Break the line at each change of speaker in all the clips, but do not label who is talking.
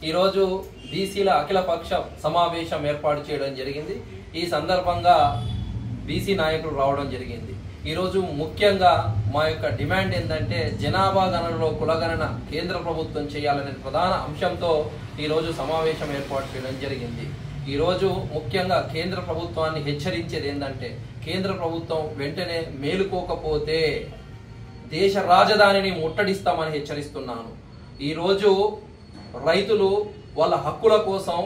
ఈ రోజు బీసీల అఖిలపక్ష సమావేశం ఏర్పాటు చేయడం జరిగింది। ఈ సందర్భంగా బీసీ నాయకులు రావడం జరిగింది। ఈ రోజు ముఖ్యంగా మా యొక్క డిమాండ్ ఏంటంటే జనాభా గణనలో కులగణన కేంద్ర ప్రభుత్వం చేయాలనే ప్రధాన అంశంతో ఈ రోజు సమావేశం ఏర్పాటు చేయడం జరిగింది। ఈ రోజు ముఖ్యంగా కేంద్ర ప్రభుత్వాన్ని హెచ్చరించేది ఏంటంటే కేంద్ర ప్రభుత్వం వెంటనే మేలుకోకపోతే దేశ రాజధానిని ముట్టడిస్తామని హెచ్చరిస్తున్నాను। ఈ రోజు రైతులు వాళ్ళ హక్కుల కోసం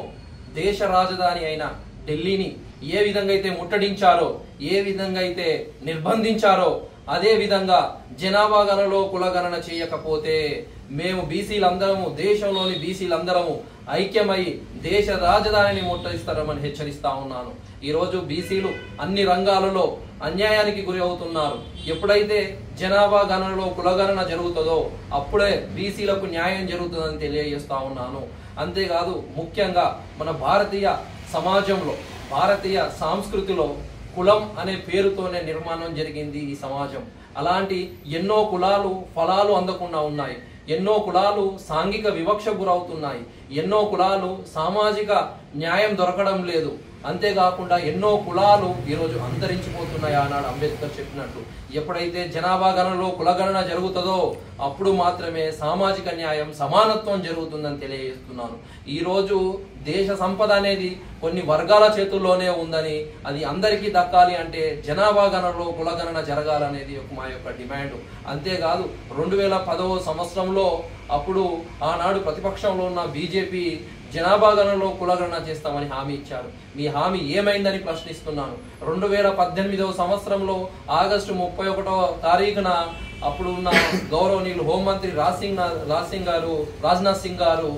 దేశ రాజధాని అయిన ఢిల్లీని ఏ విధంగా అయితే ముట్టడించారో, ఏ విధంగా అయితే నిర్బంధించారో, అదే విధంగా జనాభా గణనలో కులగణన చేయకపోతే మేము బీసీలందరము, దేశంలోని బీసీలందరము ఐక్యమై దేశ రాజధానిని ముట్టడిస్తారని హెచ్చరిస్తా ఉన్నాను। ఈ రోజు బీసీలు అన్ని రంగాలలో అన్యాయానికి గురి అవుతున్నారు। ఎప్పుడైతే జనాభా గణనలో కులగణన జరుగుతుందో అప్పుడే బీసీలకు న్యాయం జరుగుతుందని తెలియజేస్తా ఉన్నాను। అంతేకాదు ముఖ్యంగా మన భారతీయ సమాజంలో, భారతీయ సంస్కృతిలో కులం అనే పేరుతోనే నిర్మాణం జరిగింది ఈ సమాజం। అలాంటి ఎన్నో కులాలు ఫలాలు అందకుండా ఉన్నాయి, ఎన్నో కులాలు సాంఘిక వివక్ష గురవుతున్నాయి, ఎన్నో కులాలు సామాజిక న్యాయం దొరకడం లేదు। అంతేకాకుండా ఎన్నో కులాలు ఈరోజు అంతరించిపోతున్నాయి। ఆనాడు అంబేద్కర్ చెప్పినట్టు ఎప్పుడైతే జనాభా గణనలో కులగణన జరుగుతుందో అప్పుడు మాత్రమే సామాజిక న్యాయం, సమానత్వం జరుగుతుందని తెలియజేస్తున్నాను। ఈ రోజు దేశ సంపద అనేది కొన్ని వర్గాల చేతుల్లోనే ఉందని, అది అందరికీ దక్కాలి అంటే జనాభా గణనలో కులగణన జరగాలనేది మా యొక్క డిమాండ్। అంతేకాదు 2010వ సంవత్సరంలో అప్పుడు ఆనాడు ప్రతిపక్షంలో ఉన్న బీజేపీ జనాభా గణనలో కులగణన చేస్తామని హామీ ఇచ్చారు। మీ హామీ ఏమైందని ప్రశ్నిస్తున్నాను। 2018వ సంవత్సరంలో ఆగస్టు 31వ తారీఖున అప్పుడు ఉన్న గౌరవనీయులు హోంమంత్రి రాజ్నాథ్ సింగ్ గారు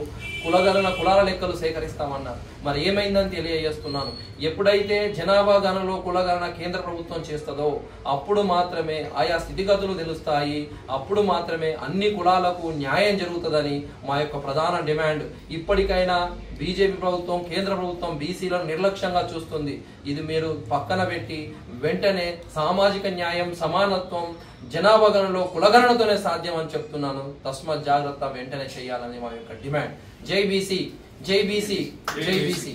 కులగణన కులాల లెక్కలు సేకరిస్తామన్నారు। మరి ఏమైందని తెలియజేస్తున్నాను। ఎప్పుడైతే జనాభా గణనలో కులగణన కేంద్ర ప్రభుత్వం చేస్తుందో అప్పుడు మాత్రమే ఆయా స్థితిగతులు తెలుస్తాయి, అప్పుడు మాత్రమే అన్ని కులాలకు న్యాయం జరుగుతుందని మా యొక్క ప్రధాన డిమాండ్। ఇప్పటికైనా బీజేపీ ప్రభుత్వం, కేంద్ర ప్రభుత్వం బీసీలను నిర్లక్ష్యంగా చూస్తుంది। ఇది మీరు పక్కన పెట్టి వెంటనే సామాజిక న్యాయం, సమానత్వం జనాభా గణనలో కులగణనతోనే సాధ్యం అని చెప్తున్నాను। తస్మాత్ జాగ్రత్త, వెంటనే చేయాలని మా యొక్క డిమాండ్। జై బీసీ, జై బీసీ, జై బీసీ।